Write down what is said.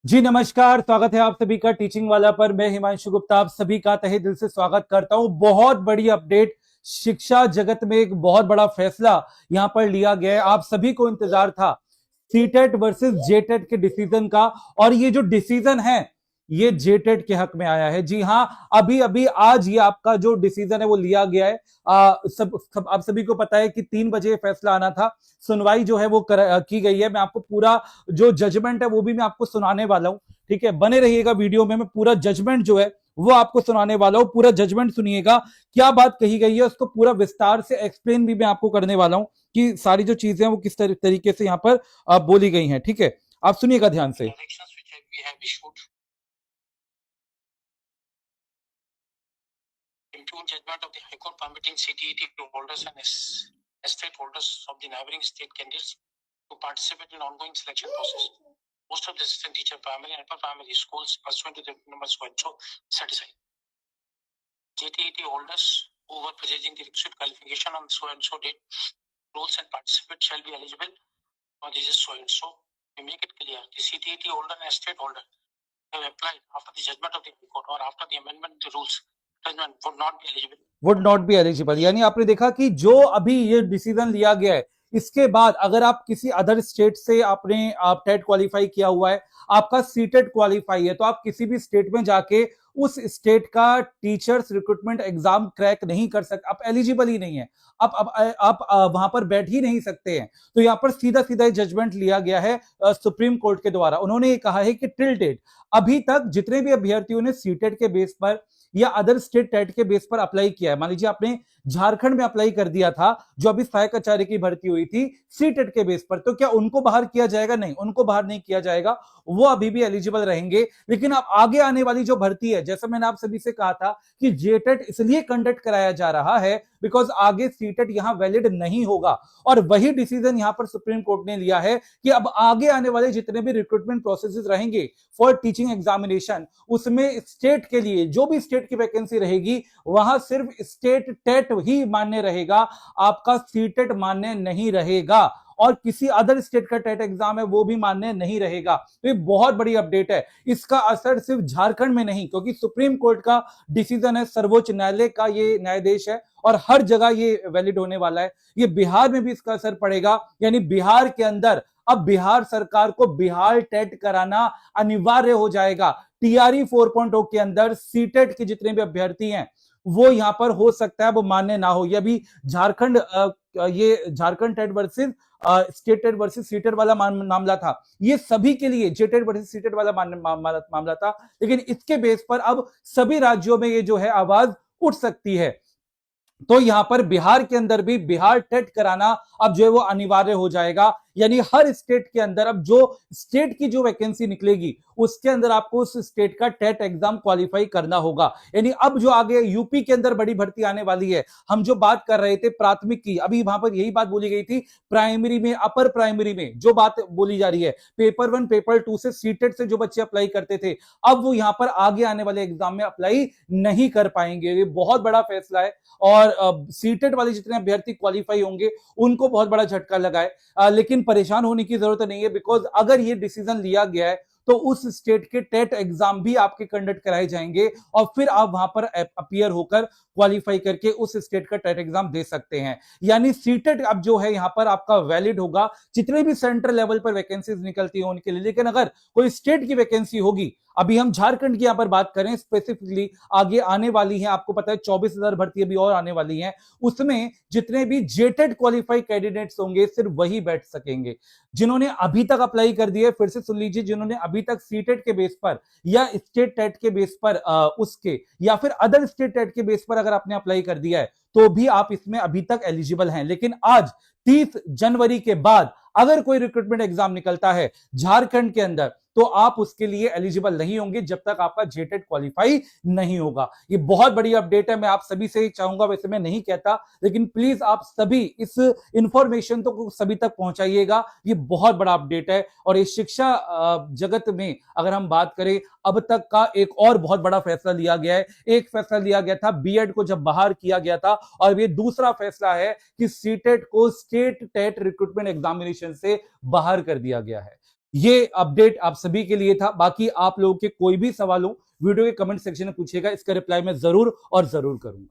जी नमस्कार, स्वागत है आप सभी का टीचिंग वाला पर। मैं हिमांशु गुप्ता आप सभी का तहे दिल से स्वागत करता हूं। बहुत बड़ी अपडेट, शिक्षा जगत में एक बहुत बड़ा फैसला यहां पर लिया गया है। आप सभी को इंतजार था सीटेट वर्सेस जेटेट के डिसीजन का, और ये जो डिसीजन है ये जेटेट के हक में आया है। जी हां, अभी अभी आज ये आपका जो डिसीजन है वो लिया गया है। आप सभी को पता है कि 3 बजे फैसला आना था। सुनवाई जो है वो की गई है। मैं आपको पूरा जो जजमेंट है वो भी मैं आपको सुनाने वाला हूं। ठीक है, बने रहिएगा वीडियो में। मैं पूरा जजमेंट जो है वो आपको सुनाने वाला हूं। पूरा जजमेंट सुनिएगा, क्या बात कही गई है उसको पूरा विस्तार से एक्सप्लेन भी मैं आपको करने वाला हूं कि सारी जो चीजें हैं वो किस तरीके से यहाँ पर बोली गई हैं। ठीक है, आप सुनिएगा ध्यान से। Impugn judgment of the High Court permitting CTET holders and estate holders of the neighboring state candidates to participate in ongoing selection process. Most of the assistant teacher primary and upper primary schools pursuant to the numbers so and so satisfied. JTET holders who were possessing the requisite qualification on so and so date, roles and participate shall be eligible for this is so and so. We make it clear the CTET holder and estate holder have applied after the judgment of the High Court or after the amendment of the rules would not be eligible. यानी आपने देखा कि जो अभी ये decision लिया गया है, इसके बाद अगर आप किसी अदर स्टेट से आपने आप टेट क्वालिफाई किया हुआ है, आपका सीटेट क्वालिफाई है, तो आप किसी भी स्टेट में जाके उस स्टेट का टीचर्स रिक्रूटमेंट एग्जाम क्रैक नहीं कर सकते। आप एलिजिबल ही नहीं है, आप वहां पर बैठ ही नहीं सकते हैं। तो यहां पर सीधा सीधा जजमेंट लिया गया है सुप्रीम कोर्ट के द्वारा। उन्होंने ये कहा है कि टिल डेट अभी तक जितने भी अभ्यर्थियों ने सीटेट के बेस पर या अदर स्टेट टेट के बेस पर अप्लाई किया है, मान लीजिए आपने झारखंड में अप्लाई कर दिया था, जो अभी सहायक आचार्य की भर्ती हुई थी सीटेट के बेस पर, तो क्या उनको बाहर किया जाएगा? नहीं, उनको बाहर नहीं किया जाएगा, वो अभी भी एलिजिबल रहेंगे। लेकिन अब आगे आने वाली जो भर्ती है, जैसा मैंने आप सभी से कहा था कि जेटेट इसलिए कंडक्ट कराया जा रहा है बिकॉज आगे सीटेट यहां वैलिड नहीं होगा। और वही डिसीजन यहां पर सुप्रीम कोर्ट ने लिया है कि अब आगे आने वाले जितने भी रिक्रूटमेंट प्रोसेसेस रहेंगे फॉर टीचिंग एग्जामिनेशन, उसमें स्टेट के लिए जो भी स्टेट की वैकेंसी रहेगी वहां सिर्फ स्टेट टेट ही मान्य रहेगा, आपका सीटेट मान्य नहीं रहेगा, और किसी अदर स्टेट का टेट एग्जाम है वो भी मान्य नहीं रहेगा। तो ये बहुत बड़ी अपडेट है। इसका असर सिर्फ झारखंड में नहीं, क्योंकि सुप्रीम कोर्ट का डिसीजन है, सर्वोच्च न्यायालय का ये न्यायाधीश है और हर जगह ये वैलिड होने वाला है। ये बिहार में भी इसका असर पड़ेगा। यानी बिहार के अंदर अब बिहार सरकार को बिहार टेट कराना अनिवार्य हो जाएगा। टीआरई 4.0 के अंदर सीटेट के जितने भी अभ्यर्थी हैं वो यहां पर हो सकता है वो मान्य ना हो। ये भी झारखंड ये Jharkhand TET versus state TET versus CTET वाला मामला था, ये सभी के लिए जेटेट वर्सेस सीटेट वाला मामला था। लेकिन इसके बेस पर अब सभी राज्यों में ये जो है आवाज उठ सकती है। तो यहां पर बिहार के अंदर भी बिहार टेट कराना अब जो है वो अनिवार्य हो जाएगा। यानी हर स्टेट के अंदर अब जो स्टेट की जो वैकेंसी निकलेगी उसके अंदर आपको उस स्टेट का टेट एग्जाम क्वालिफाई करना होगा। यानी अब जो आगे यूपी के अंदर बड़ी भर्ती आने वाली है, हम जो बात कर रहे थे प्राथमिक की, अभी वहां पर यही बात बोली गई थी। प्राइमरी में, अपर प्राइमरी में जो बात बोली जा रही है, पेपर 1 पेपर 2 से सीटेट से जो बच्चे अप्लाई करते थे, अब वो यहां पर आगे आने वाले एग्जाम में अप्लाई नहीं कर पाएंगे। ये बहुत बड़ा फैसला है और सीटेट वाले जितने अभ्यर्थी क्वालिफाई होंगे उनको बहुत बड़ा झटका लगा है। लेकिन परेशान होने की जरूरत नहीं है, बिकॉज अगर ये डिसीजन लिया गया है तो उस स्टेट के टेट एग्जाम भी आपके कंडक्ट कराए जाएंगे और फिर आप वहां पर अपीयर होकर क्वालिफाई करके उस स्टेट का टेट एग्जाम दे सकते हैं। यानी सीटेट अब जो है यहां पर आपका वैलिड होगा जितने भी सेंट्रल लेवल पर वैकेंसीज निकलती हैं उनके लिए। लेकिन अगर कोई स्टेट की वैकेंसी होगी, अभी हम झारखंड की यहां पर बात करें स्पेसिफिकली, आगे आने वाली है, आपको पता है 24,000 भर्ती अभी और आने वाली है, उसमें जितने भी जेटेड क्वालिफाई कैंडिडेट्स होंगे सिर्फ वही बैठ सकेंगे। जिन्होंने अभी तक अप्लाई कर दिए, फिर से सुन लीजिए, जिन्होंने अभी तक सीटेट के बेस पर या स्टेट टेट के बेस पर उसके या फिर अदर स्टेट टेट के बेस पर अगर आपने अप्लाई कर दिया है तो भी आप इसमें अभी तक एलिजिबल हैं। लेकिन आज 30 जनवरी के बाद अगर कोई रिक्रूटमेंट एग्जाम निकलता है झारखंड के अंदर तो आप उसके लिए एलिजिबल नहीं होंगे जब तक आपका जेटेट क्वालिफाई नहीं होगा। ये बहुत बड़ी अपडेट है, मैं आप सभी से चाहूंगा, वैसे मैं नहीं कहता, लेकिन प्लीज आप सभी इस इंफॉर्मेशन तो सभी तक पहुंचाइएगा। ये बहुत बड़ा अपडेट है और ये शिक्षा जगत में अगर हम बात करें अब तक का एक और बहुत बड़ा फैसला लिया गया है। एक फैसला लिया गया था बीएड को जब बाहर किया गया था, और ये दूसरा फैसला है कि सीटेट को स्टेट टेट रिक्रूटमेंट एग्जामिनेशन से बाहर कर दिया गया है। ये अपडेट आप सभी के लिए था। बाकी आप लोगों के कोई भी सवाल हो वीडियो के कमेंट सेक्शन में पूछिएगा, इसका रिप्लाई मैं जरूर और जरूर करूंगा।